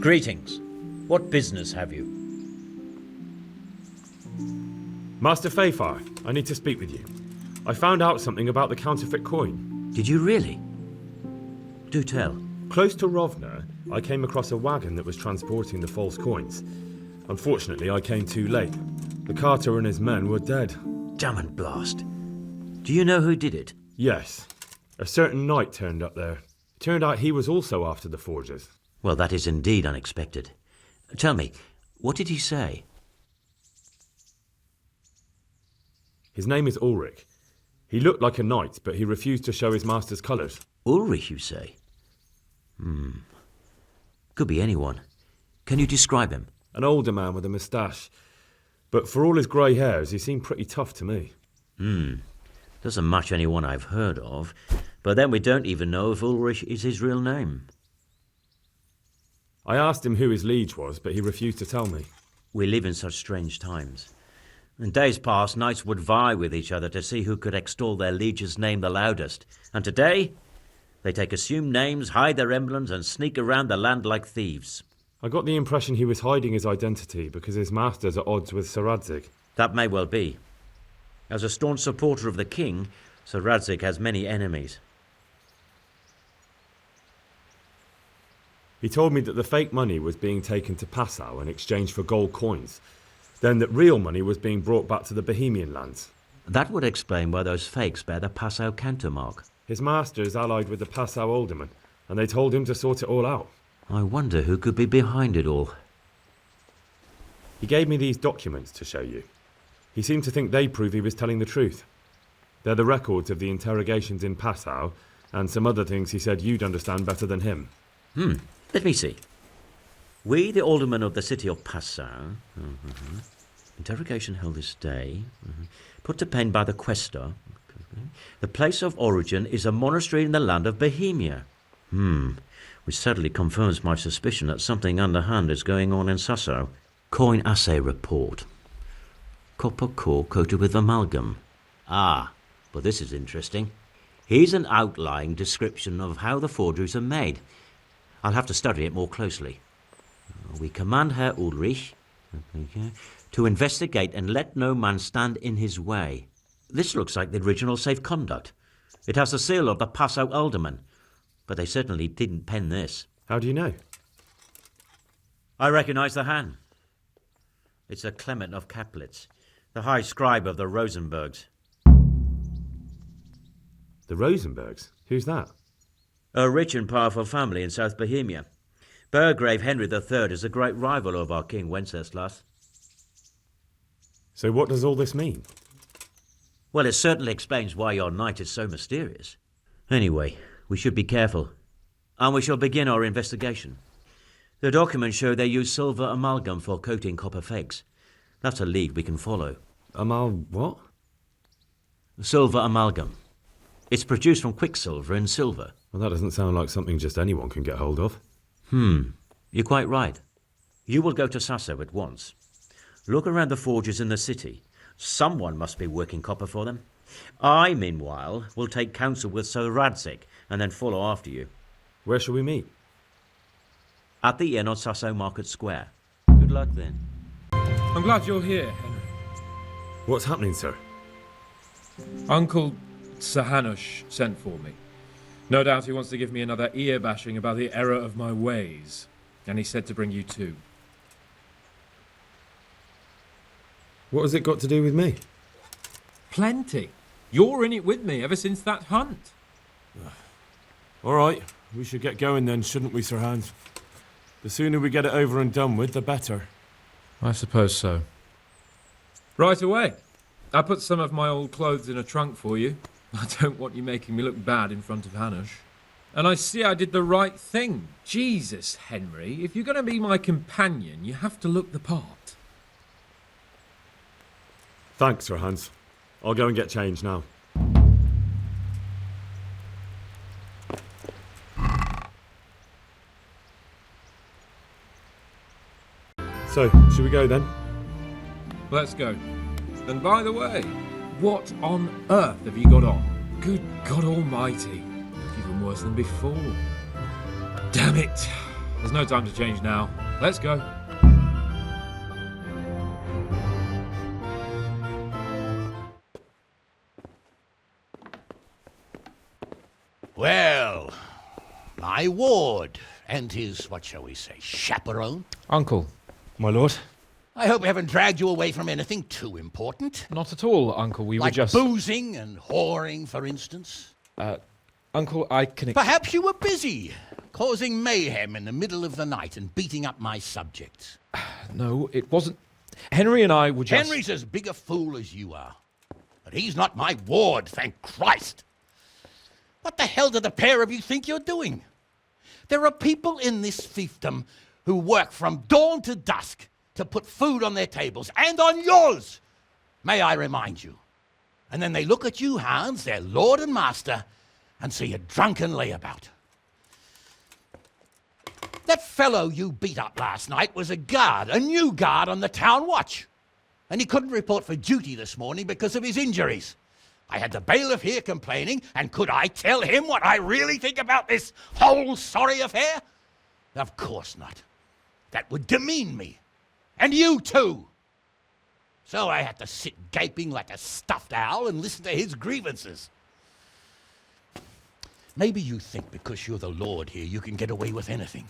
Greetings. What business have you? Master Fafar, I need to speak with you. I found out something about the counterfeit coin. Did you really? Do tell. Close to Rovna, I came across a wagon that was transporting the false coins. Unfortunately, I came too late. The carter and his men were dead. Damn and blast. Do you know who did it? Yes. A certain knight turned up there. It turned out he was also after the forgers. Well, that is indeed unexpected. Tell me, what did he say? His name is Ulrich. He looked like a knight, but he refused to show his master's colours. Ulrich, you say? Could be anyone. Can you describe him? An older man with a moustache. But for all his grey hairs, he seemed pretty tough to me. Doesn't match anyone I've heard of. But then we don't even know if Ulrich is his real name. I asked him who his liege was, but he refused to tell me. We live in such strange times. In days past, knights would vie with each other to see who could extol their liege's name the loudest. And today, they take assumed names, hide their emblems, and sneak around the land like thieves. I got the impression he was hiding his identity because his master's at odds with Sir Radzig. That may well be. As a staunch supporter of the king, Sir Radzig has many enemies. He told me that the fake money was being taken to Passau in exchange for gold coins. Then that real money was being brought back to the Bohemian lands. That would explain why those fakes bear the Passau countermark. His master is allied with the Passau alderman, and they told him to sort it all out. I wonder who could be behind it all. He gave me these documents to show you. He seemed to think they prove he was telling the truth. They're the records of the interrogations in Passau, and some other things he said you'd understand better than him. Let me see. We, the aldermen of the city of Passau, interrogation held this day, put to pen by the quaestor. The place of origin is a monastery in the land of Bohemia. Which certainly confirms my suspicion that something underhand is going on in Sasso. Coin assay report. Copper core coated with amalgam. But this is interesting. Here's an outlying description of how the forgeries are made. I'll have to study it more closely. We command Herr Ulrich to investigate and let no man stand in his way. This looks like the original safe conduct. It has the seal of the Passau alderman, but they certainly didn't pen this. How do you know? I recognize the hand. It's a Clement of Caplitz, the high scribe of the Rosenbergs. The Rosenbergs? Who's that? A rich and powerful family in South Bohemia. Burgrave Henry III is a great rival of our King Wenceslaus. So what does all this mean? Well, it certainly explains why your knight is so mysterious. Anyway, we should be careful. And we shall begin our investigation. The documents show they use silver amalgam for coating copper fakes. That's a lead we can follow. What? Silver amalgam. It's produced from quicksilver and silver. Well, that doesn't sound like something just anyone can get hold of. You're quite right. You will go to Sasso at once. Look around the forges in the city. Someone must be working copper for them. I, meanwhile, will take counsel with Sir Radzig and then follow after you. Where shall we meet? At the inn on Sasso Market Square. Good luck then. I'm glad you're here, Henry. What's happening, sir? Uncle Sir Hanush sent for me. No doubt he wants to give me another ear-bashing about the error of my ways. And he said to bring you too. What has it got to do with me? Plenty. You're in it with me ever since that hunt. All right, we should get going then, shouldn't we, Sir Hans? The sooner we get it over and done with, the better. I suppose so. Right away. I put some of my old clothes in a trunk for you. I don't want you making me look bad in front of Hanush. And I see I did the right thing. Jesus, Henry, if you're going to be my companion, you have to look the part. Thanks, Sir Hans. I'll go and get changed now. So, should we go then? Let's go. And by the way, what on earth have you got on? Good God Almighty. Even worse than before. Damn it. There's no time to change now. Let's go. Well, my ward and his, what shall we say, chaperone. Uncle. My lord? I hope we haven't dragged you away from anything too important. Not at all, Uncle. We Like were just... boozing and whoring, for instance. Uncle, I can... Perhaps you were busy, causing mayhem in the middle of the night and beating up my subjects. No, it wasn't... Henry and I were just... Henry's as big a fool as you are. But he's not my ward, thank Christ. What the hell do the pair of you think you're doing? There are people in this fiefdom who work from dawn to dusk to put food on their tables, and on yours, may I remind you. And then they look at you, Hans, their lord and master, and see a drunken layabout. That fellow you beat up last night was a guard, a new guard on the town watch. And he couldn't report for duty this morning because of his injuries. I had the bailiff here complaining, and could I tell him what I really think about this whole sorry affair? Of course not. That would demean me. And you too. So I had to sit gaping like a stuffed owl and listen to his grievances. Maybe you think because you're the lord here you can get away with anything.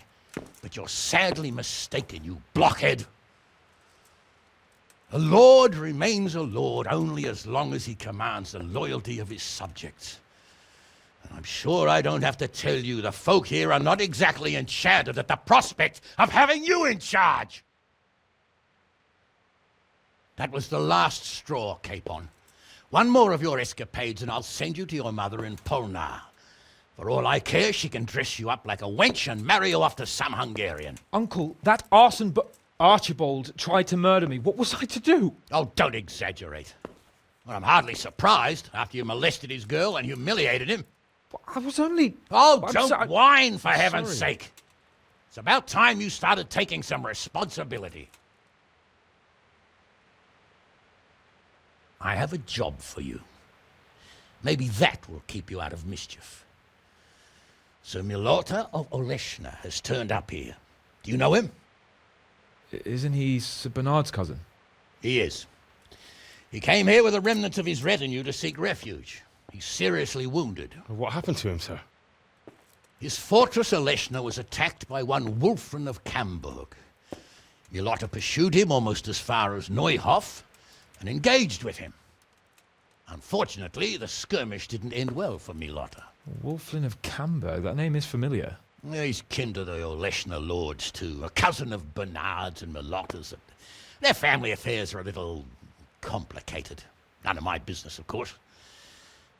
But you're sadly mistaken, you blockhead. A lord remains a lord only as long as he commands the loyalty of his subjects. And I'm sure I don't have to tell you the folk here are not exactly enchanted at the prospect of having you in charge. That was the last straw, Capon. One more of your escapades and I'll send you to your mother in Polnar. For all I care, she can dress you up like a wench and marry you off to some Hungarian. Uncle, that arson Archibald tried to murder me. What was I to do? Oh, don't exaggerate. Well, I'm hardly surprised after you molested his girl and humiliated him. I was only... Oh, I'm don't whine, for heaven's sorry. sake. It's about time you started taking some responsibility. I have a job for you. Maybe that will keep you out of mischief. Sir Milota of Oleshna has turned up here. Do you know him? Isn't he Sir Bernard's cousin? He is. He came here with the remnants of his retinue to seek refuge. He's seriously wounded. What happened to him, sir? His fortress Oleshna was attacked by one Wulfrin of Camburg. Milota pursued him almost as far as Neuhof and engaged with him. Unfortunately, the skirmish didn't end well for Milota. Wulflin of Camburg. That name is familiar. He's kin to the Oleshna lords, too. A cousin of Bernard's and Milota's. Their family affairs are a little complicated. None of my business, of course.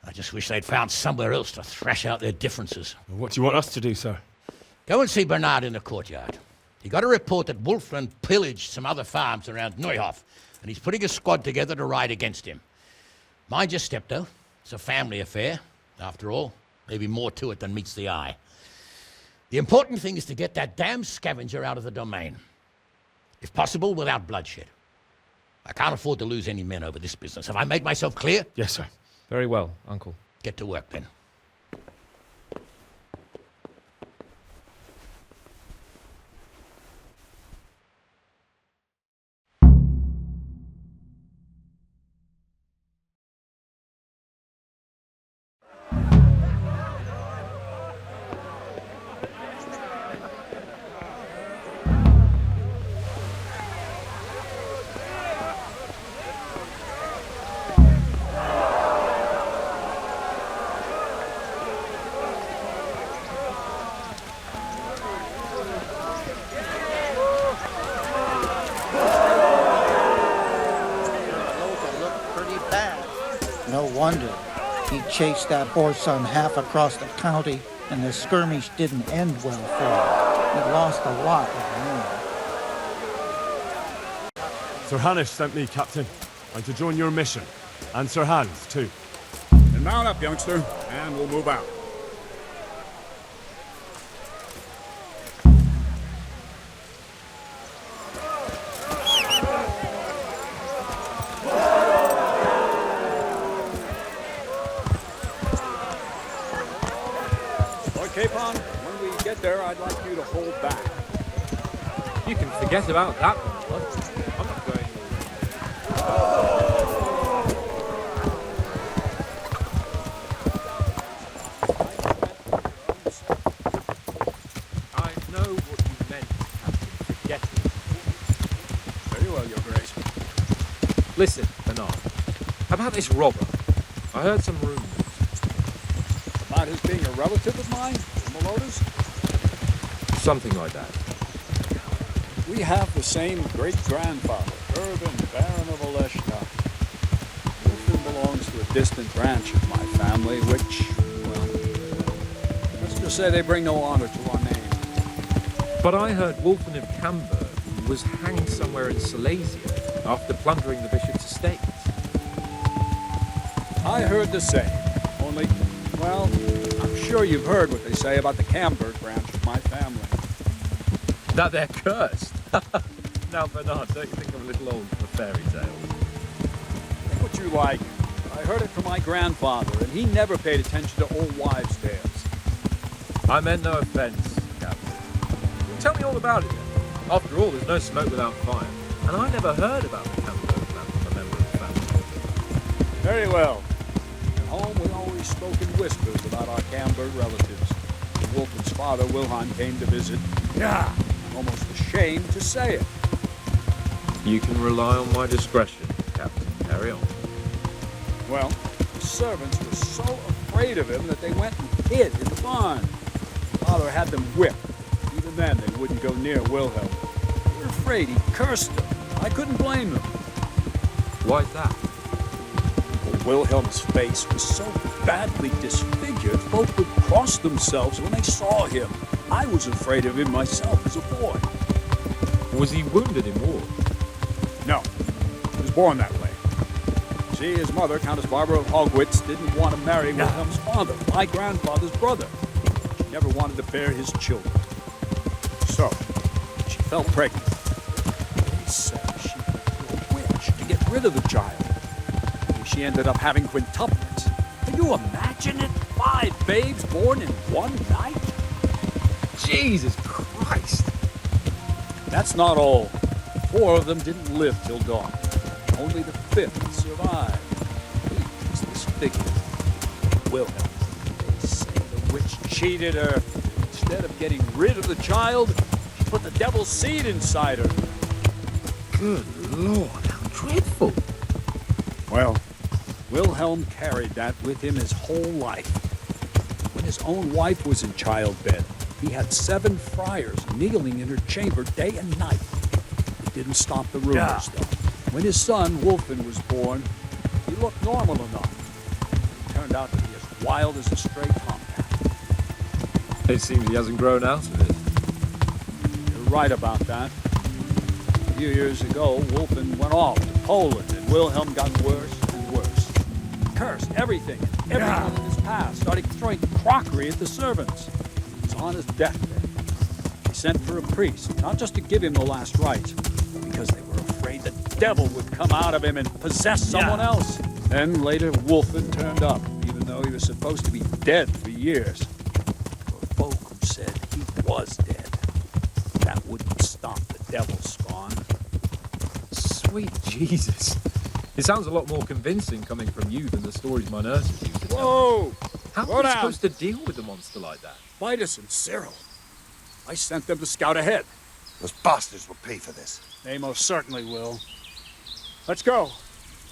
I just wish they'd found somewhere else to thrash out their differences. What do you want us to do, sir? Go and see Bernard in the courtyard. He got a report that Wulflin pillaged some other farms around Neuhof, and he's putting a squad together to ride against him. Mind your step, though. It's a family affair, after all. Maybe more to it than meets the eye. The important thing is to get that damn scavenger out of the domain. If possible, without bloodshed. I can't afford to lose any men over this business. Have I made myself clear? Yes, sir. Very well, Uncle. Get to work, then. No wonder. He chased that whoreson half across the county, and the skirmish didn't end well for him. He lost a lot of men. Sir Hanish sent me, Captain. I'm to join your mission. And Sir Hans, too. Then mount up, youngster, and we'll move out. Lord Capon, when we get there, I'd like you to hold back. You can forget about that one, bud. I'm not going. I know what you meant, Captain. Forget it. Very well, Your Grace. Listen, Bernard. About this robber. I heard some rumours. About his being a relative of mine, the Melodas? Something like that. We have the same great-grandfather, Urban, Baron of Oleshna. Wolfen belongs to a distant branch of my family, which, well, let's just say they bring no honor to our name. But I heard Wolfen of Camberg was hanged somewhere in Silesia after plundering the bishop's estates. I heard the same, only, well, I'm sure you've heard what they say about the Camberg branch of my family. That they're cursed. Now, Bernard, don't you think I'm a little old for fairy tales? Think what you like. I heard it from my grandfather, and he never paid attention to old wives' tales. I meant no offence, Captain. Well, tell me all about it then. After all, there's no smoke without fire, and I never heard about the Camberg man from a member of the family. Very well. At home, we always spoke in whispers about our Camberg relatives. When Wolfen's father, Wilhelm, came to visit. Yeah, I'm almost ashamed to say it. You can rely on my discretion, Captain. Carry on. Well, the servants were so afraid of him that they went and hid in the barn. Father had them whipped. Even then, they wouldn't go near Wilhelm. They were afraid he'd cursed them. I couldn't blame them. Why's that? Wilhelm's face was so badly disfigured, folk would cross themselves when they saw him. I was afraid of him myself as a boy. Was he wounded in war? No, he was born that way. See, his mother, Countess Barbara of Hogwitz, didn't want to marry Wilhelm's father, my grandfather's brother. She never wanted to bear his children. So, she fell pregnant. They said she would be a witch to get rid of the child. She ended up having quintuplets. Can you imagine it? 5 babes born in one night? Jesus Christ! That's not all. 4 of them didn't live till dawn. Only the 5th survived. He was disfigured. Wilhelm, they say the witch cheated her. Instead of getting rid of the child, she put the devil's seed inside her. Good Lord, how dreadful! Well, Wilhelm carried that with him his whole life. When his own wife was in childbed, he had 7 friars kneeling in her chamber day and night. It didn't stop the rumors, though. When his son, Wolfen, was born, he looked normal enough. He turned out to be as wild as a stray tomcat. It seems he hasn't grown out of it. You're right about that. A few years ago, Wolfen went off to Poland, and Wilhelm got worse and worse. He cursed everything, everyone in his past, started throwing crockery at the servants. He was on his deathbed. He sent for a priest, not just to give him the last rites, but because they were afraid the devil would come out of him and possess someone else. Then later, Wolfen turned up, even though he was supposed to be dead for years. There were folk who said he was dead. That wouldn't stop the devil's spawn. Sweet Jesus. It sounds a lot more convincing coming from you than the stories my nurses used to tell me. Whoa! How Slow are we down. supposed to deal with a monster like that? Vitus and Cyril. I sent them to scout ahead. Those bastards will pay for this. They most certainly will. Let's go.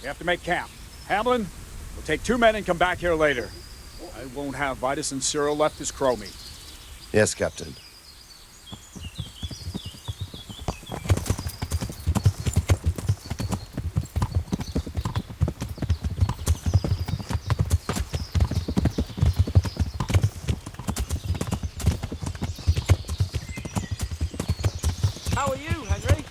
We have to make camp. Hamlin, we'll take 2 men and come back here later. I won't have Vitus and Cyril left as crow meat. Yes, Captain. How are you, Henry?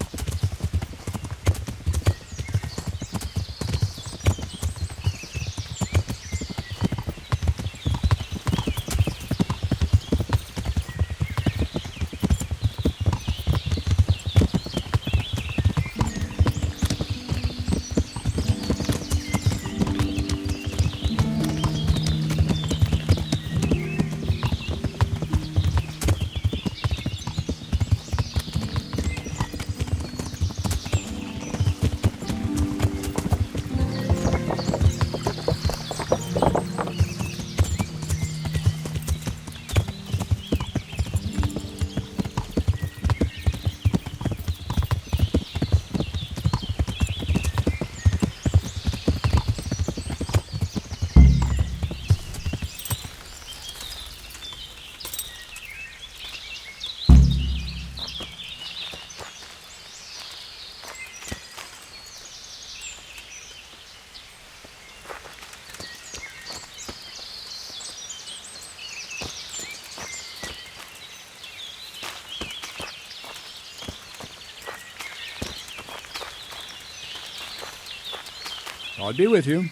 I'll be with you.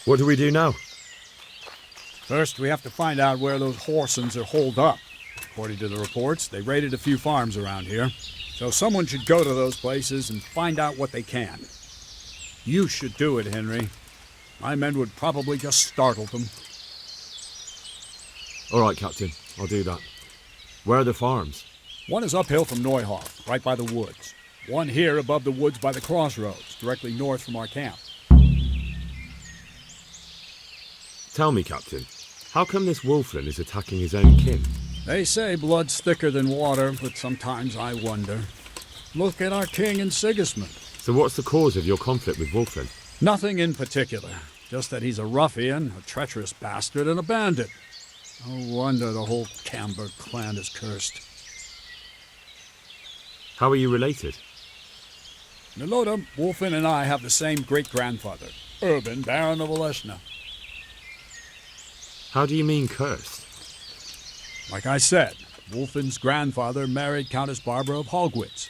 What do we do now? First, we have to find out where those Horsons are holed up. According to the reports, they raided a few farms around here. So someone should go to those places and find out what they can. You should do it, Henry. My men would probably just startle them. All right, Captain. I'll do that. Where are the farms? One is uphill from Neuhof, right by the woods. One here above the woods by the crossroads, directly north from our camp. Tell me, Captain, how come this Wolflin is attacking his own kin? They say blood's thicker than water, but sometimes I wonder. Look at our king and Sigismund. So what's the cause of your conflict with Wolflin? Nothing in particular. Just that he's a ruffian, a treacherous bastard, and a bandit. No wonder the whole Camber clan is cursed. How are you related? Milota, Wolfin, and I have the same great-grandfather, Urban, Baron of Oleshna. How do you mean cursed? Like I said, Wolfin's grandfather married Countess Barbara of Hogwitz.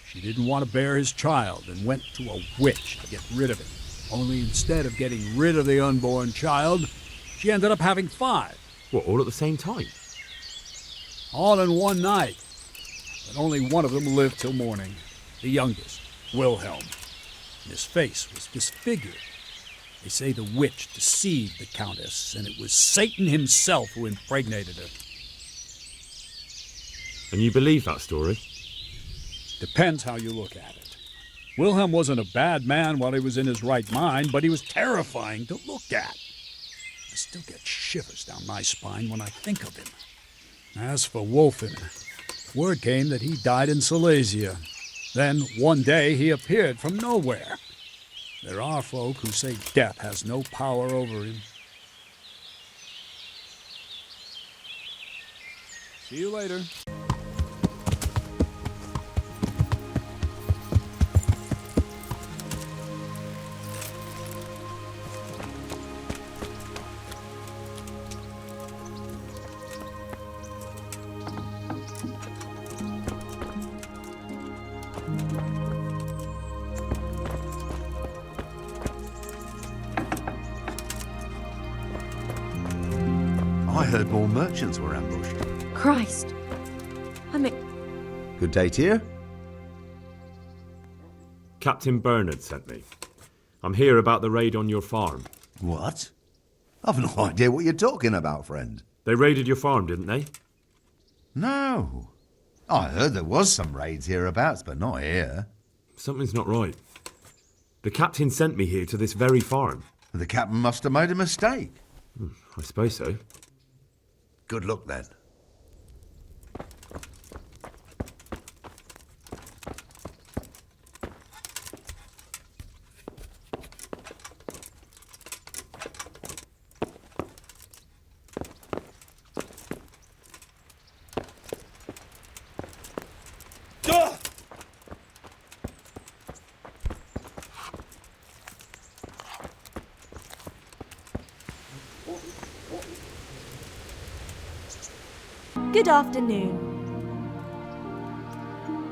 She didn't want to bear his child and went to a witch to get rid of it. Only instead of getting rid of the unborn child, she ended up having 5. What, all at the same time? All in one night. But only one of them lived till morning. The youngest, Wilhelm. And his face was disfigured. They say the witch deceived the Countess, and it was Satan himself who impregnated her. And you believe that story? Depends how you look at it. Wilhelm wasn't a bad man while he was in his right mind, but he was terrifying to look at. I still get shivers down my spine when I think of him. As for Wolfen, word came that he died in Silesia. Then, one day, he appeared from nowhere. There are folk who say death has no power over him. See you later. I heard more merchants were ambushed. Christ. Good day to you. Captain Bernard sent me. I'm here about the raid on your farm. What? I've no idea what you're talking about, friend. They raided your farm, didn't they? No. I heard there was some raids hereabouts, but not here. Something's not right. The captain sent me here to this very farm. The captain must have made a mistake. I suppose so. Good luck, then. Good afternoon.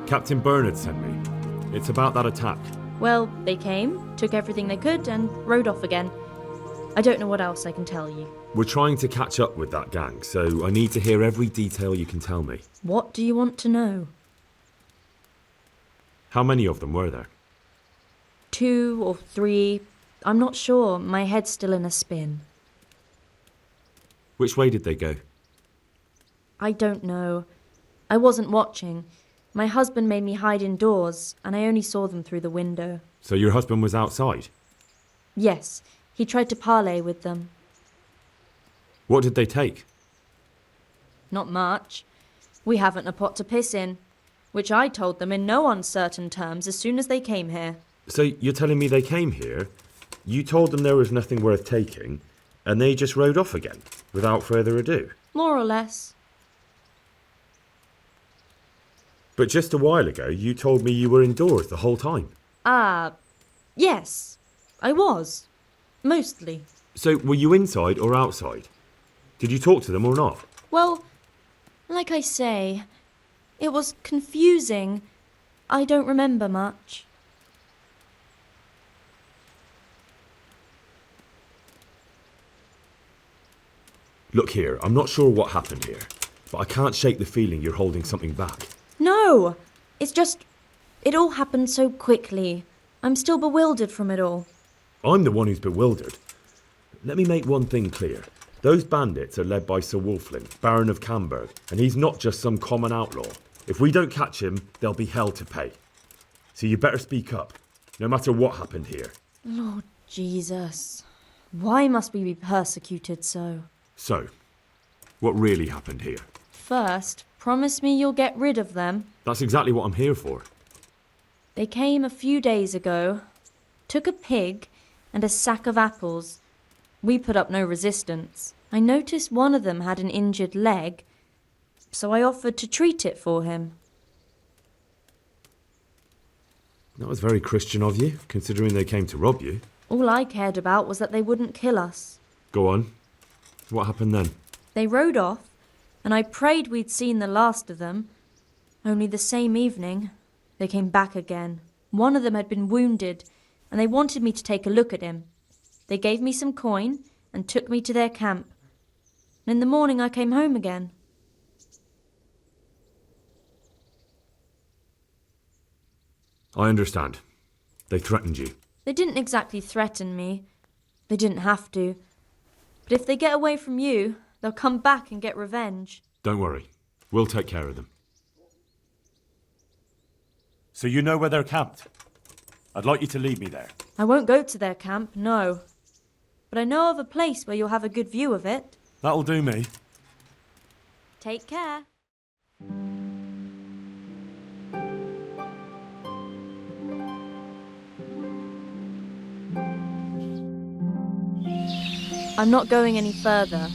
Captain Bernard sent me. It's about that attack. Well, they came, took everything they could, and rode off again. I don't know what else I can tell you. We're trying to catch up with that gang, so I need to hear every detail you can tell me. What do you want to know? How many of them were there? 2 or 3. I'm not sure. My head's still in a spin. Which way did they go? I don't know. I wasn't watching. My husband made me hide indoors, and I only saw them through the window. So your husband was outside? Yes, he tried to parley with them. What did they take? Not much. We haven't a pot to piss in, which I told them in no uncertain terms as soon as they came here. So you're telling me they came here, you told them there was nothing worth taking, and they just rode off again, without further ado? More or less. But just a while ago, you told me you were indoors the whole time. Yes, I was. Mostly. So were you inside or outside? Did you talk to them or not? Well, like I say, it was confusing. I don't remember much. Look here, I'm not sure what happened here, but I can't shake the feeling you're holding something back. No! It's just... it all happened so quickly. I'm still bewildered from it all. I'm the one who's bewildered. Let me make one thing clear. Those bandits are led by Sir Wulflin, Baron of Camberg, and he's not just some common outlaw. If we don't catch him, there'll be hell to pay. So you better speak up, no matter what happened here. Lord Jesus. Why must we be persecuted so? So, what really happened here? First, promise me you'll get rid of them. That's exactly what I'm here for. They came a few days ago, took a pig and a sack of apples. We put up no resistance. I noticed one of them had an injured leg, so I offered to treat it for him. That was very Christian of you, considering they came to rob you. All I cared about was that they wouldn't kill us. Go on. What happened then? They rode off, and I prayed we'd seen the last of them. Only the same evening, they came back again. One of them had been wounded, and they wanted me to take a look at him. They gave me some coin and took me to their camp. And in the morning I came home again. I understand. They threatened you. They didn't exactly threaten me. They didn't have to. But if they get away from you, they'll come back and get revenge. Don't worry. We'll take care of them. So you know where they're camped? I'd like you to lead me there. I won't go to their camp, no. But I know of a place where you'll have a good view of it. That'll do me. Take care. I'm not going any further.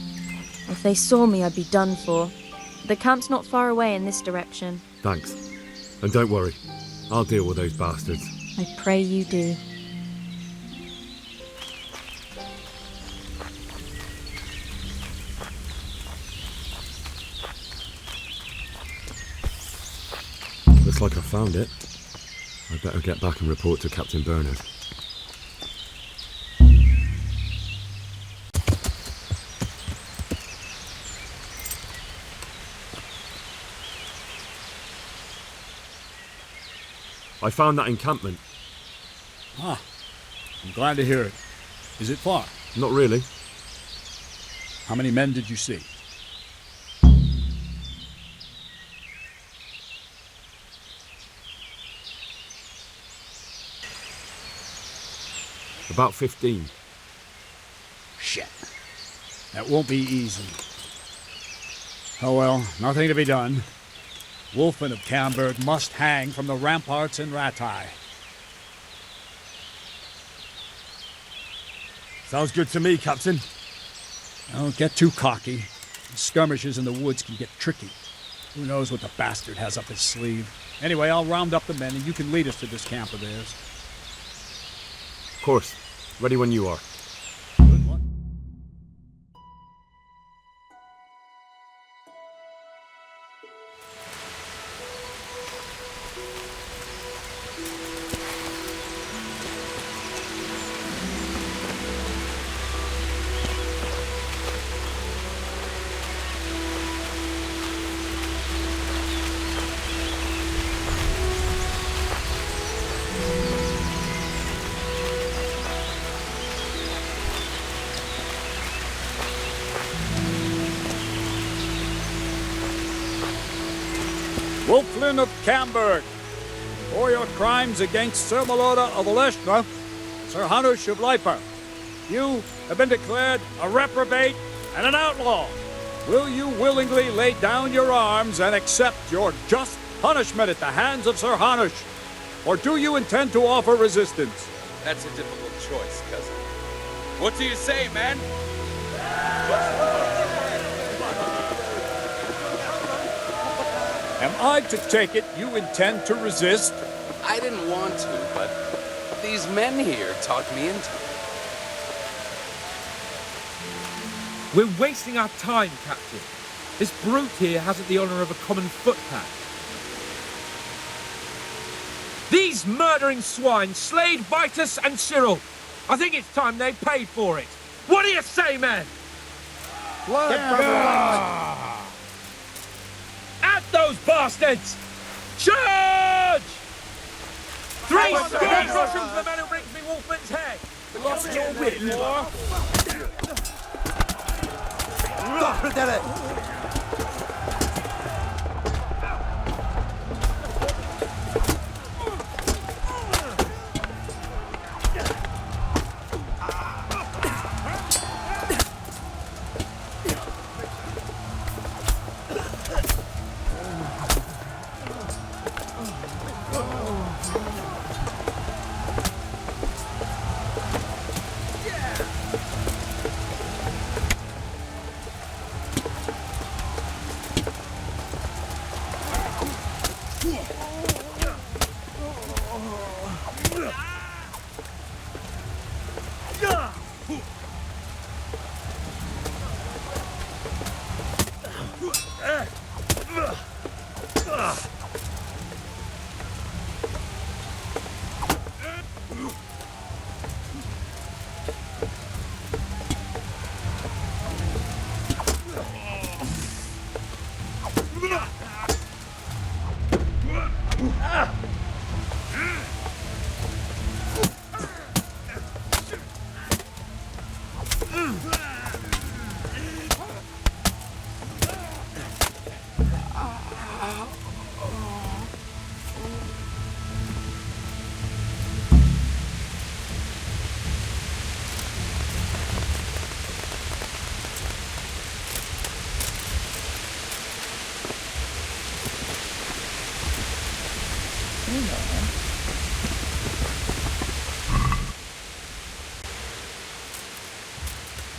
If they saw me, I'd be done for. The camp's not far away in this direction. Thanks. And don't worry. I'll deal with those bastards. I pray you do. Looks like I found it. I'd better get back and report to Captain Bernard. I found that encampment. Ah, I'm glad to hear it. Is it far? Not really. How many men did you see? About 15. Shit. That won't be easy. Oh well, nothing to be done. Wulfin of Camberg must hang from the ramparts in Rattay. Sounds good to me, Captain. Don't get too cocky. Skirmishes in the woods can get tricky. Who knows what the bastard has up his sleeve. Anyway, I'll round up the men and you can lead us to this camp of theirs. Of course. Ready when you are. Good one. Wulflin of Camberg, for your crimes against Sir Maloda of Oleshna, Sir Hanush of Leiper, you have been declared a reprobate and an outlaw. Will you willingly lay down your arms and accept your just punishment at the hands of Sir Hanush? Or do you intend to offer resistance? That's a difficult choice, cousin. What do you say, man? Am I to take it you intend to resist? I didn't want to, but these men here talked me into it. We're wasting our time, Captain. This brute here hasn't the honour of a common footpad. These murdering swine slayed Vitus and Cyril. I think it's time they paid for it. What do you say, men? At those bastards! Charge! Three squares Russian for the man who brings me Wolfman's head! Lost your wit, boy.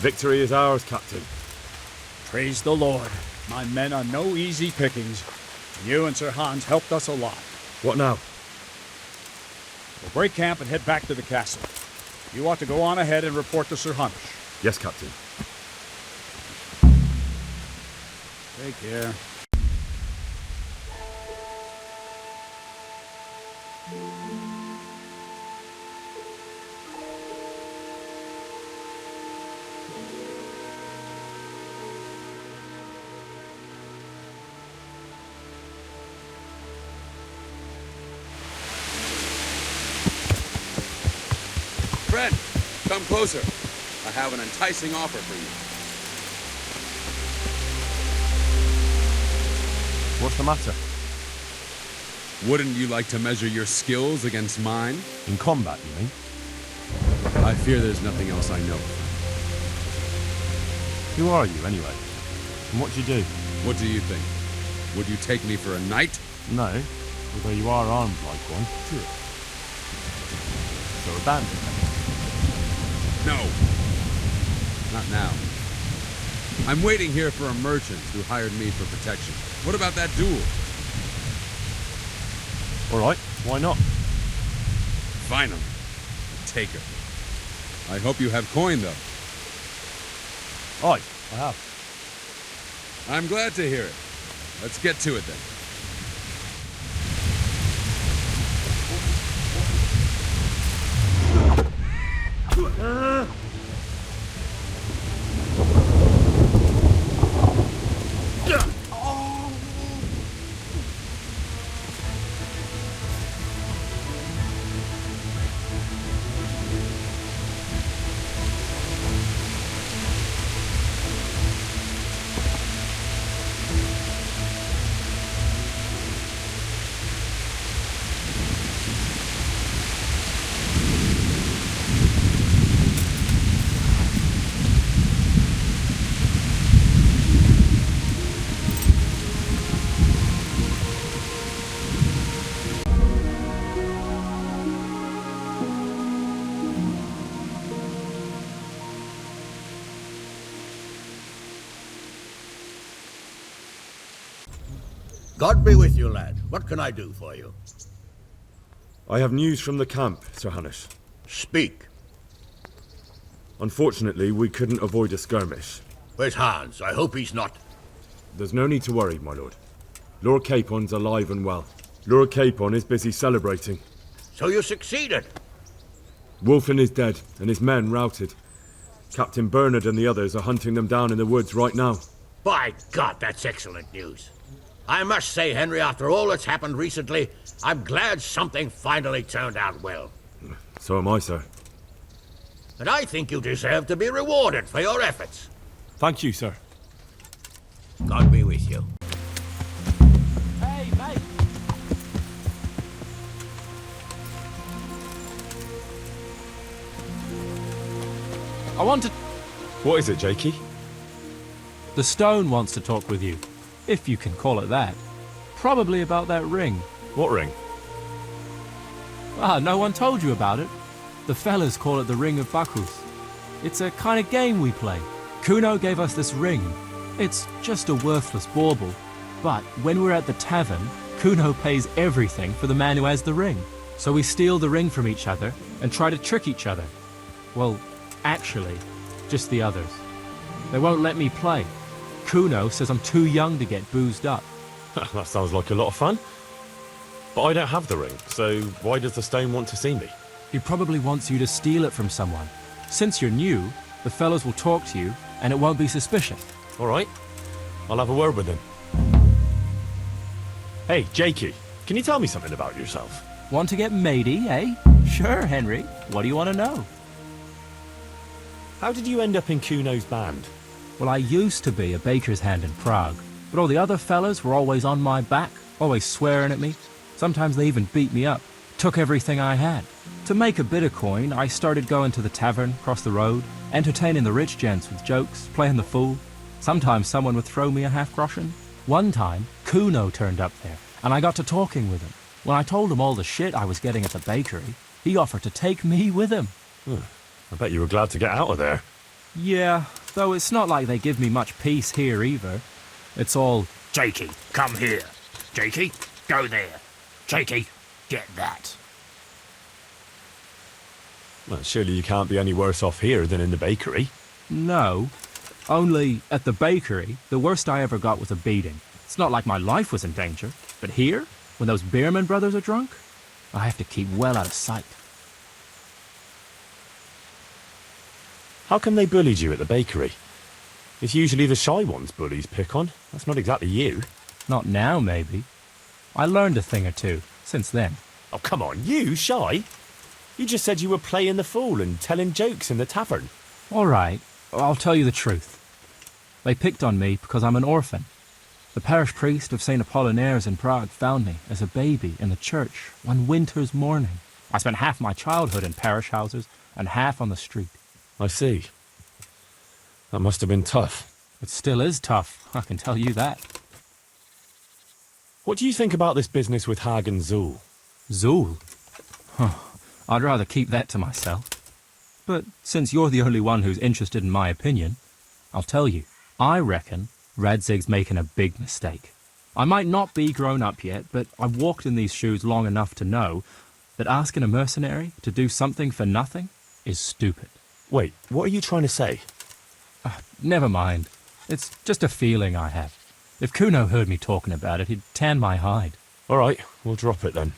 Victory is ours, Captain. Praise the Lord. My men are no easy pickings. You and Sir Hans helped us a lot. What now? We'll break camp and head back to the castle. You ought to go on ahead and report to Sir Hans. Yes, Captain. Take care. Friend, come closer. I have an enticing offer for you. What's the matter? Wouldn't you like to measure your skills against mine? In combat, you mean? I fear there's nothing else I know. Who are you, anyway? And what do you do? What do you think? Would you take me for a knight? No, although you are armed like one. True. So a bandit. No. Not now. I'm waiting here for a merchant who hired me for protection. What about that duel? All right, why not? Finally. A taker. I hope you have coin, though. Aye, I have. I'm glad to hear it. Let's get to it, then. God be with you, lad. What can I do for you? I have news from the camp, Sir Hanush. Speak. Unfortunately, we couldn't avoid a skirmish. Where's Hans? I hope he's not... There's no need to worry, my lord. Lord Capon's alive and well. Lord Capon is busy celebrating. So you succeeded? Wulfin is dead, and his men routed. Captain Bernard and the others are hunting them down in the woods right now. By God, that's excellent news. I must say, Henry, after all that's happened recently, I'm glad something finally turned out well. So am I, sir. And I think you deserve to be rewarded for your efforts. Thank you, sir. God be with you. Hey, mate! I want to... What is it, Jakey? The stone wants to talk with you, if you can call it that. Probably about that ring. What ring? Ah, no one told you about it. The fellas call it the Ring of Bacchus. It's a kind of game we play. Kuno gave us this ring. It's just a worthless bauble. But when we're at the tavern, Kuno pays everything for the man who has the ring. So we steal the ring from each other and try to trick each other. Well, actually, just the others. They won't let me play. Kuno says I'm too young to get boozed up. That sounds like a lot of fun. But I don't have the ring, so why does the stone want to see me? He probably wants you to steal it from someone. Since you're new, the fellows will talk to you, and it won't be suspicious. All right. I'll have a word with him. Hey, Jakey, can you tell me something about yourself? Want to get matey, eh? Sure, Henry. What do you want to know? How did you end up in Kuno's band? Well, I used to be a baker's hand in Prague, but all the other fellas were always on my back, always swearing at me. Sometimes they even beat me up, took everything I had. To make a bit of coin, I started going to the tavern across the road, entertaining the rich gents with jokes, playing the fool. Sometimes someone would throw me a half-groschen. One time, Kuno turned up there, and I got to talking with him. When I told him all the shit I was getting at the bakery, he offered to take me with him. I bet you were glad to get out of there. Yeah, though it's not like they give me much peace here either. It's all, Jakey, come here. Jakey, go there. Jakey, get that. Well, surely you can't be any worse off here than in the bakery. no. Only, at the bakery, the worst I ever got was a beating. It's not like my life was in danger. But here, when those Beerman brothers are drunk, I have to keep well out of sight. How come they bullied you at the bakery? It's usually the shy ones bullies pick on. That's not exactly you. Not now, maybe. I learned a thing or two since then. Oh, come on, you shy? You just said you were playing the fool and telling jokes in the tavern. All right, I'll tell you the truth. They picked on me because I'm an orphan. The parish priest of St. Apollinaire's in Prague found me as a baby in the church one winter's morning. I spent half my childhood in parish houses and half on the street. I see. That must have been tough. It still is tough, I can tell you that. What do you think about this business with Hagen Zool? Zool? Huh. I'd rather keep that to myself. But since you're the only one who's interested in my opinion, I'll tell you. I reckon Radzig's making a big mistake. I might not be grown up yet, but I've walked in these shoes long enough to know that asking a mercenary to do something for nothing is stupid. Wait, what are you trying to say? Never mind. It's just a feeling I have. If Kuno heard me talking about it, he'd tan my hide. All right, we'll drop it then.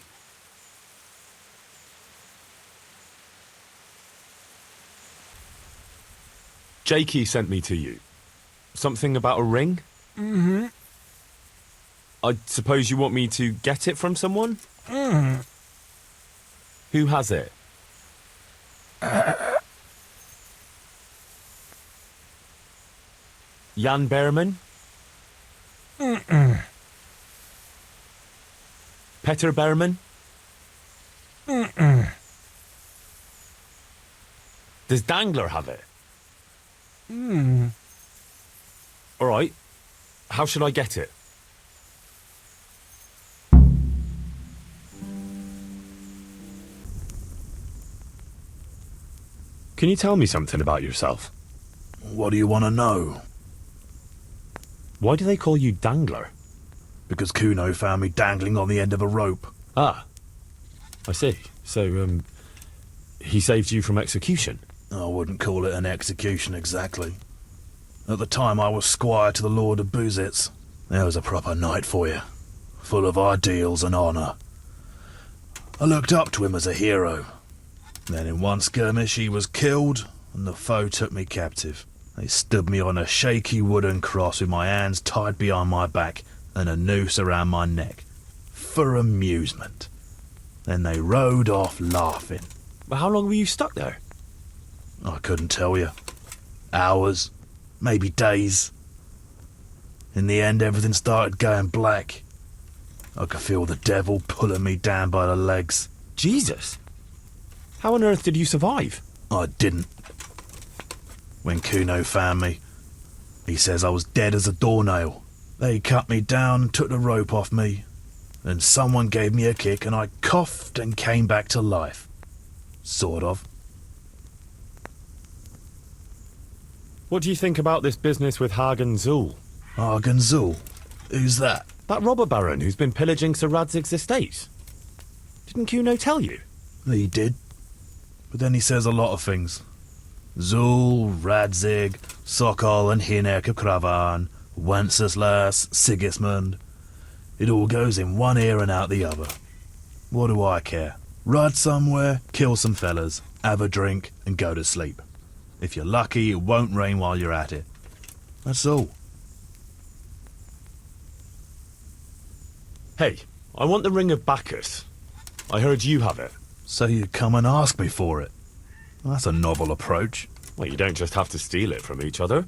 Jakey sent me to you. Something about a ring? Mm-hmm. I suppose you want me to get it from someone? Mm-hmm. Who has it? Jan Behrman? Mm-mm. Peter Behrman? Mm-mm. Does Dangler have it? Mm. All right. How should I get it? Can you tell me something about yourself? What do you want to know? Why do they call you Dangler? Because Kuno found me dangling on the end of a rope. Ah. I see. So, he saved you from execution? I wouldn't call it an execution exactly. At the time I was squire to the Lord of Buzitz. There was a proper knight for you. Full of ideals and honour. I looked up to him as a hero. Then in one skirmish he was killed, and the foe took me captive. They stood me on a shaky wooden cross with my hands tied behind my back and a noose around my neck. For amusement. Then they rode off laughing. But how long were you stuck there? I couldn't tell you. Hours, maybe days. In the end, everything started going black. I could feel the devil pulling me down by the legs. Jesus! How on earth did you survive? I didn't. When Kuno found me, he says I was dead as a doornail. They cut me down, took the rope off me, then someone gave me a kick and I coughed and came back to life. Sort of. What do you think about this business with Hagen Zul? Hagen Zul? Who's that? That robber baron who's been pillaging Sir Radzig's estate. Didn't Kuno tell you? He did. But then he says a lot of things. Zul, Radzig, Sokol and Hinek of Kravan, Wenceslaus, Sigismund. It all goes in one ear and out the other. What do I care? Ride somewhere, kill some fellas, have a drink and go to sleep. If you're lucky, it won't rain while you're at it. That's all. Hey, I want the Ring of Bacchus. I heard you have it. So you come and ask me for it. That's a novel approach. Well, you don't just have to steal it from each other.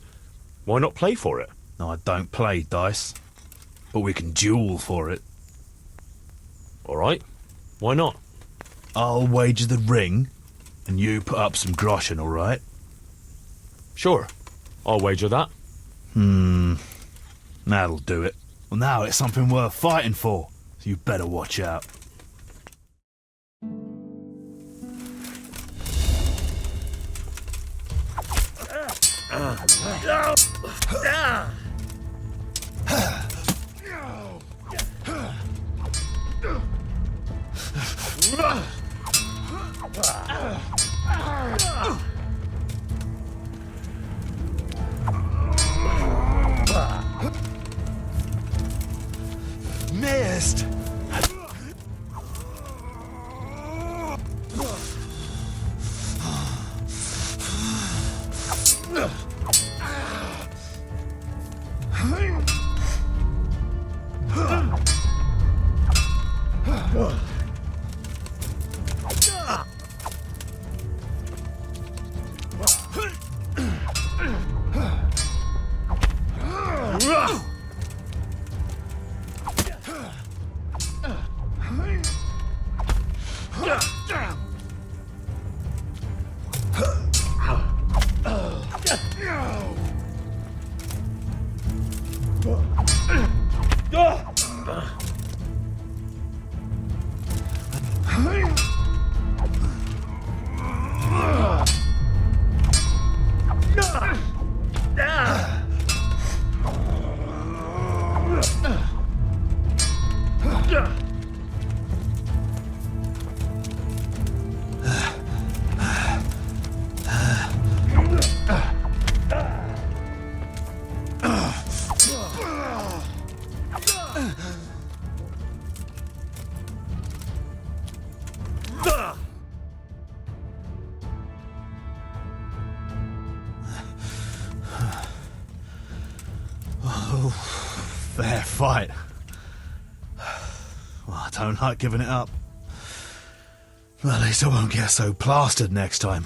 Why not play for it? No, I don't play dice. But we can duel for it. All right. Why not? I'll wager the ring, and you put up some groschen, all right? Sure. I'll wager that. That'll do it. Well, now it's something worth fighting for, so you better watch out. Missed! Fair fight. Well, I don't like giving it up. Well, at least I won't get so plastered next time.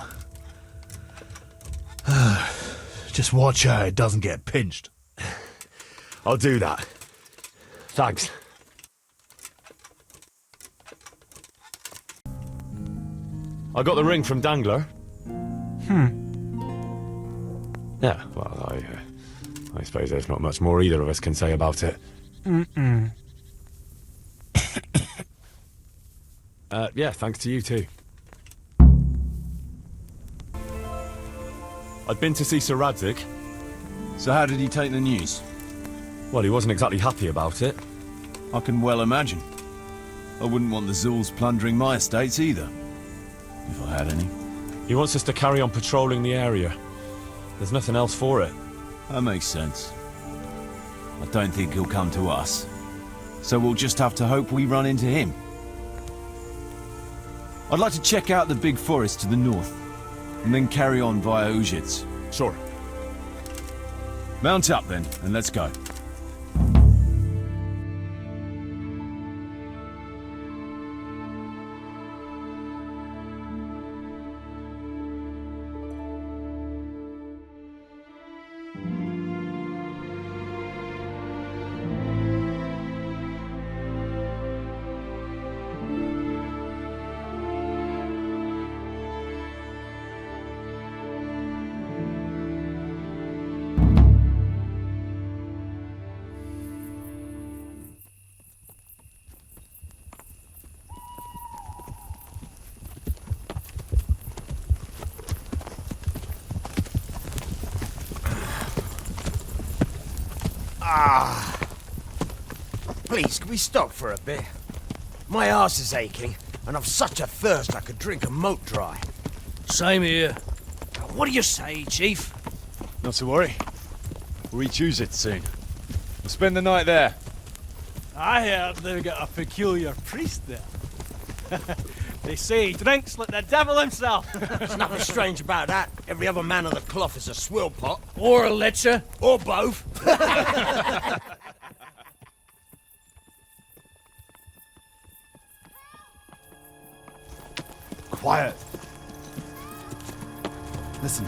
Just watch how it doesn't get pinched. I'll do that. Thanks. I got the ring from Dangler. Yeah, well, I suppose there's not much more either of us can say about it. Yeah, thanks to you too. I'd been to see Sir Radzig. So how did he take the news? Well, he wasn't exactly happy about it. I can well imagine. I wouldn't want the Zuls plundering my estates either. If I had any. He wants us to carry on patrolling the area. There's nothing else for it. That makes sense. I don't think he'll come to us. So we'll just have to hope we run into him. I'd like to check out the big forest to the north. and then carry on via Ujits. Sure. Mount up then, and let's go. Please, can we stop for a bit? My arse is aching, and I've such a thirst I could drink a moat dry. Same here. What do you say, Chief? Not to worry. We'll choose it soon. We'll spend the night there. I heard they've got a peculiar priest there. They say he drinks like the devil himself. There's nothing strange about that. Every other man of the cloth is a swill pot. Or a lecher. Or both. Quiet. Listen.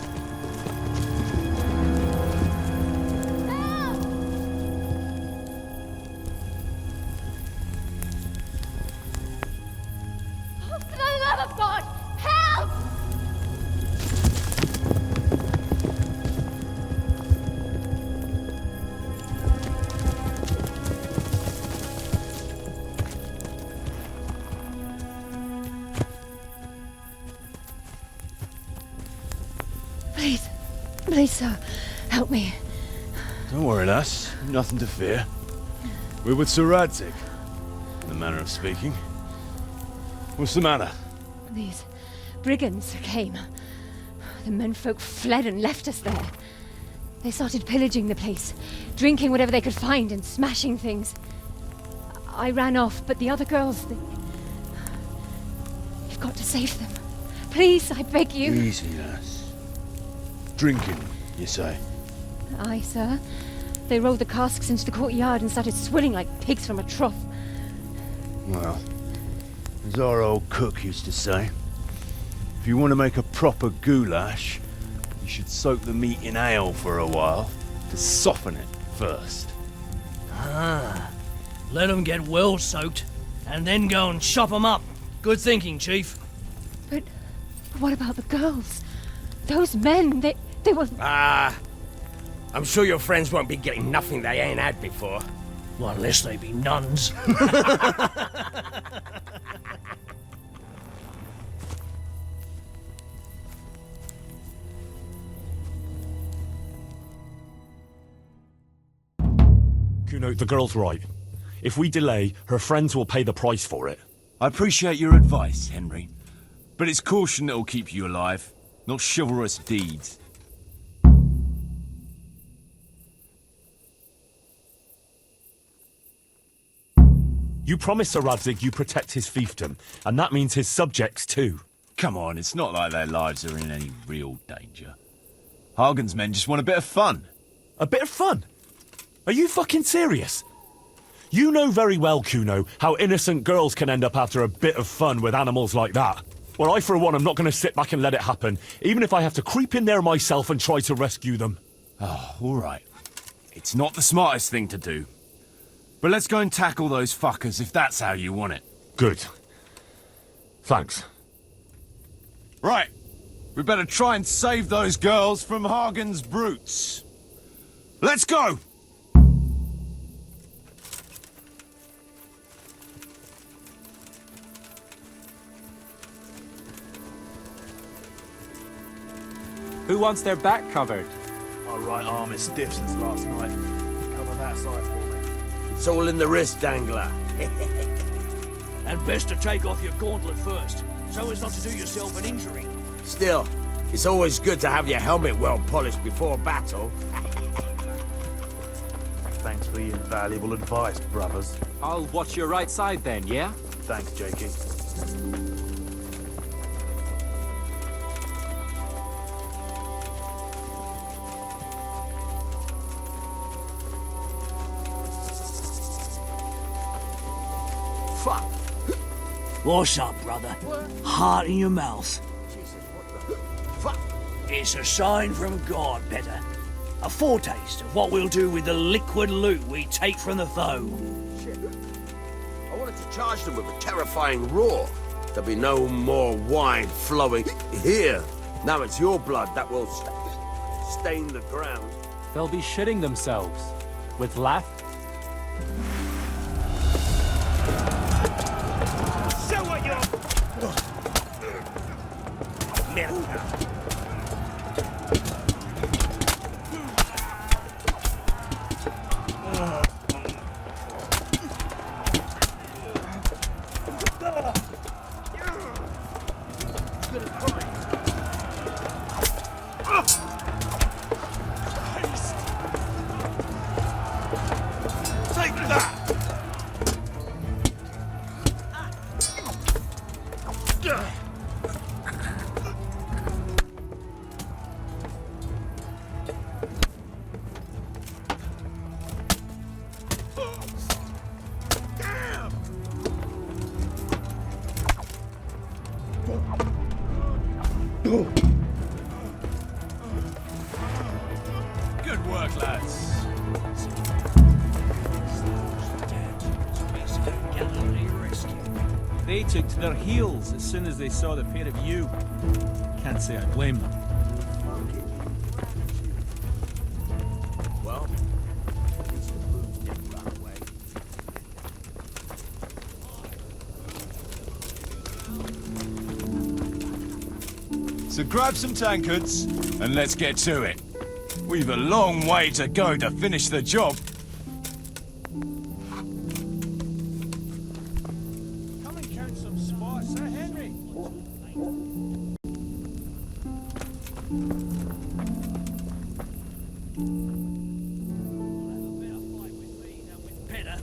For the love of God, help! Please, sir, help me. Don't worry, lass. Nothing to fear. We're with Sir Radzig, in the manner of speaking. What's the matter? These brigands came. The menfolk fled and left us there. They started pillaging the place, drinking whatever they could find and smashing things. I ran off, but the other girls, You've got to save them. Please, I beg you. Easy, lass. Drinking, you say? Aye, sir. They rolled the casks into the courtyard and started swilling like pigs from a trough. Well, as our old cook used to say, if you want to make a proper goulash, you should soak the meat in ale for a while to soften it first. Ah, let them get well soaked, and then go and chop them up. Good thinking, Chief. But what about the girls? Those men, they were... I'm sure your friends won't be getting nothing they ain't had before. Well, unless they be nuns. Kuno, the girl's right. If we delay, her friends will pay the price for it. I appreciate your advice, Henry. But it's caution that'll keep you alive, not chivalrous deeds. You promised Sir Radzig you protect his fiefdom, and that means his subjects too. Come on, it's not like their lives are in any real danger. Hagen's men just want a bit of fun. A bit of fun? Are you fucking serious? You know very well, Kuno, how innocent girls can end up after a bit of fun with animals like that. Well, I, for one, am not going to sit back and let it happen, even if I have to creep in there myself and try to rescue them. Oh, all right. It's not the smartest thing to do. But let's go and tackle those fuckers if that's how you want it. Good. Thanks. Right. We better try and save those girls from Hagen's brutes. Let's go! Who wants their back covered? My right arm is stiff since last night. Cover that side for me. It's all in the wrist, Dangler. And best to take off your gauntlet first, so as not to do yourself an injury. Still, it's always good to have your helmet well polished before battle. Thanks for your invaluable advice, brothers. I'll watch your right side then, yeah? Thanks, Jakey. Fuck. What's up, brother? Heart in your mouth. Fuck. It's a sign from God, better. A foretaste of what we'll do with the liquid loot we take from the foe. Shit. I wanted to charge them with a terrifying roar. There'll be no more wine flowing here. Now it's your blood that will stain the ground. They'll be shitting themselves. With laugh. So what you're... Take that! Good work, lads. They took to their heels as soon as they saw the pair of you. Can't say I blame them. Well, at least the booze didn't run away. So grab some tankards and let's get to it. We've a long way to go to finish the job. Come and count some spots, eh, Henry? Better.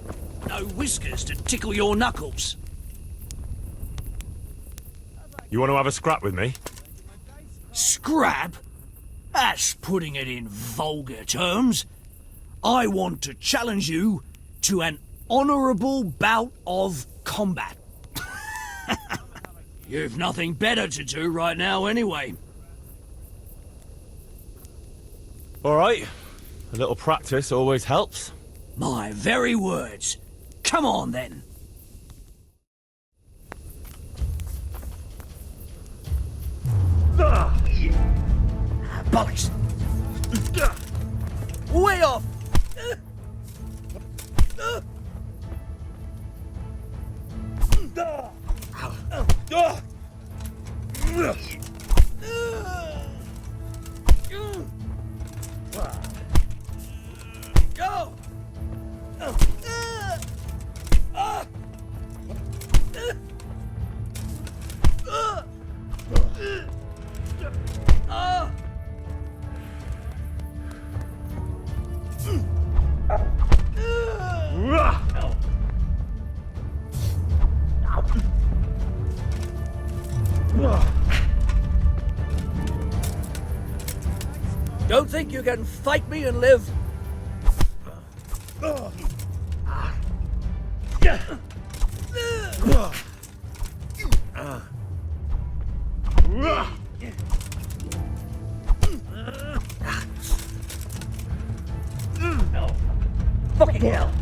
No whiskers to tickle your knuckles. You want to have a scrap with me? Scrap? That's putting it in vulgar terms. I want to challenge you to an honourable bout of combat. You've nothing better to do right now anyway. All right. A little practice always helps. My very words. Come on then. Bollocks! Way off! Go! Don't think you can fight me and live. Fucking hell.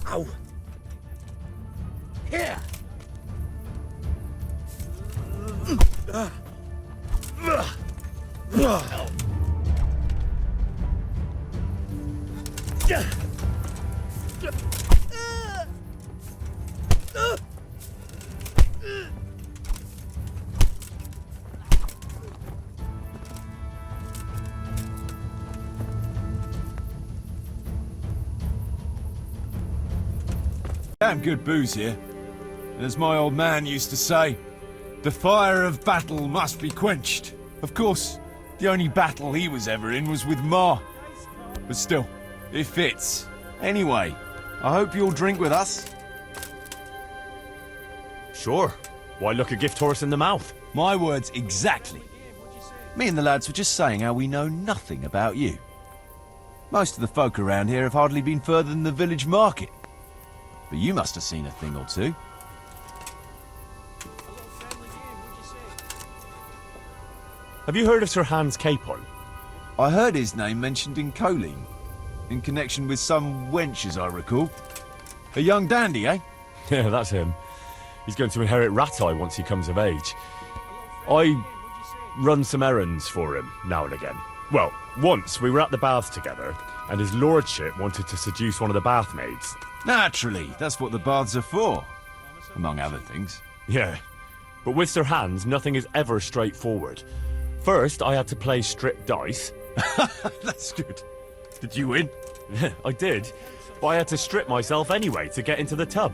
Ow. Here. Damn good booze here. As my old man used to say, the fire of battle must be quenched. Of course, the only battle he was ever in was with Ma. But still, it fits. Anyway, I hope you'll drink with us. Sure. Why look a gift horse in the mouth? My words exactly. Me and the lads were just saying how we know nothing about you. Most of the folk around here have hardly been further than the village market. But you must have seen a thing or two. Have you heard of Sir Hans Capon? I heard his name mentioned in Colleen, in connection with some wench, as I recall. A young dandy, eh? Yeah, that's him. He's going to inherit Rattay once he comes of age. I run some errands for him now and again. Well, once we were at the baths together, and his lordship wanted to seduce one of the bath maids. Naturally, that's what the baths are for, among other things. Yeah, but with Sir Hans, nothing is ever straightforward. First, I had to play strip dice. That's good. Did you win? I did, but I had to strip myself anyway to get into the tub.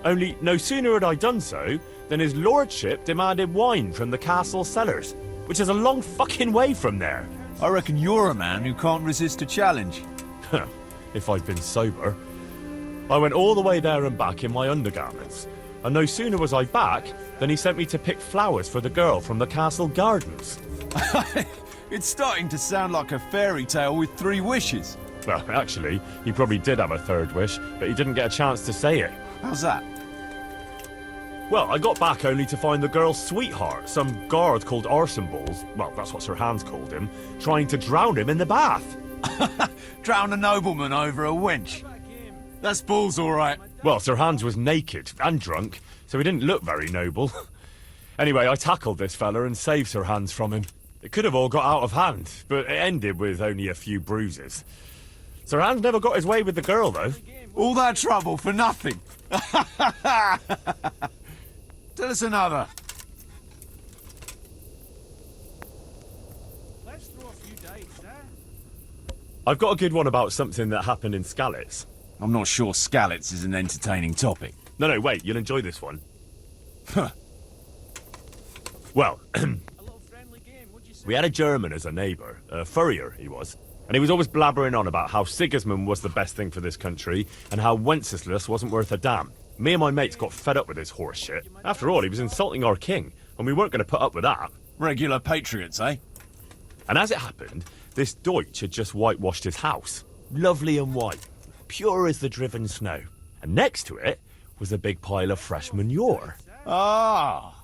Only no sooner had I done so than his lordship demanded wine from the castle cellars, which is a long fucking way from there. I reckon you're a man who can't resist a challenge. If I'd been sober. I went all the way there and back in my undergarments, and no sooner was I back than he sent me to pick flowers for the girl from the castle gardens. It's starting to sound like a fairy tale with 3 wishes. Well, actually, he probably did have a third wish, but he didn't get a chance to say it. How's that? Well, I got back only to find the girl's sweetheart, some guard called Arsenballs, well, that's what Sir Hans called him, trying to drown him in the bath. Drown a nobleman over a wench. That's balls, all right. Well, Sir Hans was naked and drunk, so he didn't look very noble. Anyway, I tackled this fella and saved Sir Hans from him. It could have all got out of hand, but it ended with only a few bruises. Sir Hans never got his way with the girl, though. All that trouble for nothing. Tell us another. Let's throw a few dice, I've got a good one about something that happened in Skalitz. I'm not sure Skalitz is an entertaining topic. No, wait, you'll enjoy this one. Well, we had a German as a neighbour, a furrier he was, and he was always blabbering on about how Sigismund was the best thing for this country and how Wenceslaus wasn't worth a damn. Me and my mates got fed up with this horse shit. After all, he was insulting our king, and we weren't going to put up with that. Regular patriots, eh? And as it happened, this Deutsch had just whitewashed his house. Lovely and white, pure as the driven snow. And next to it was a big pile of fresh manure. Ah,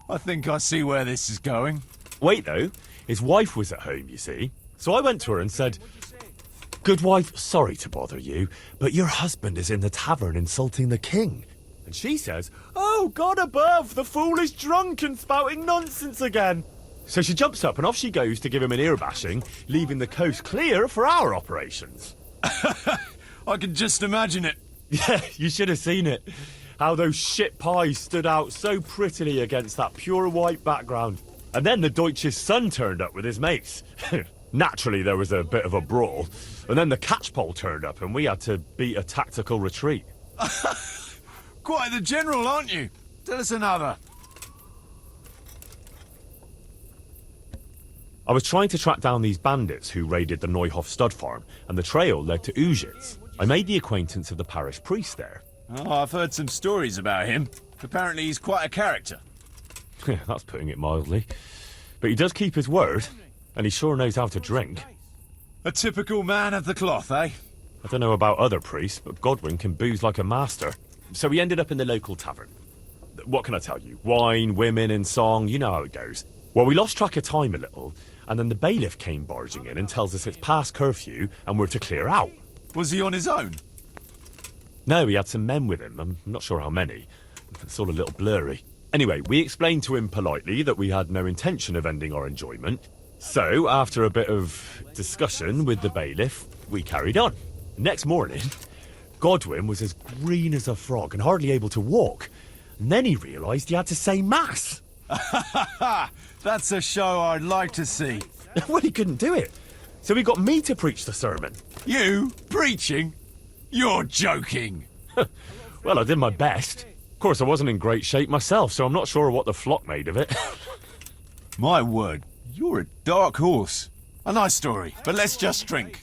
I think I see where this is going. Wait, though, his wife was at home, you see. So I went to her and said, "Good wife, sorry to bother you, but your husband is in the tavern insulting the king." And she says, "Oh, God above, the fool is drunk and spouting nonsense again." So she jumps up and off she goes to give him an ear bashing, leaving the coast clear for our operations. I can just imagine it. Yeah, you should have seen it. How those shit pies stood out so prettily against that pure white background. And then the Deutsch's son turned up with his mates. Naturally, there was a bit of a brawl. And then the catchpole turned up and we had to beat a tactical retreat. Quite the general, aren't you? Tell us another. I was trying to track down these bandits who raided the Neuhof stud farm, and the trail led to Ujitz. I made the acquaintance of the parish priest there. Oh, I've heard some stories about him. Apparently he's quite a character. That's putting it mildly. But he does keep his word, and he sure knows how to drink. A typical man of the cloth, eh? I don't know about other priests, but Godwin can booze like a master. So we ended up in the local tavern. What can I tell you? Wine, women and song, you know how it goes. Well, we lost track of time a little, and then the bailiff came barging in and tells us it's past curfew and we're to clear out. Was he on his own? No, he had some men with him. I'm not sure how many. It's all a little blurry. Anyway, we explained to him politely that we had no intention of ending our enjoyment. So, after a bit of discussion with the bailiff, we carried on. Next morning, Godwin was as green as a frog and hardly able to walk. And then he realised he had to say mass. That's a show I'd like to see. Well, he couldn't do it. So he got me to preach the sermon. You? Preaching? You're joking. Well, I did my best. course, I wasn't in great shape myself, so I'm not sure what the flock made of it. My word, you're a dark horse. A nice story, but let's just drink.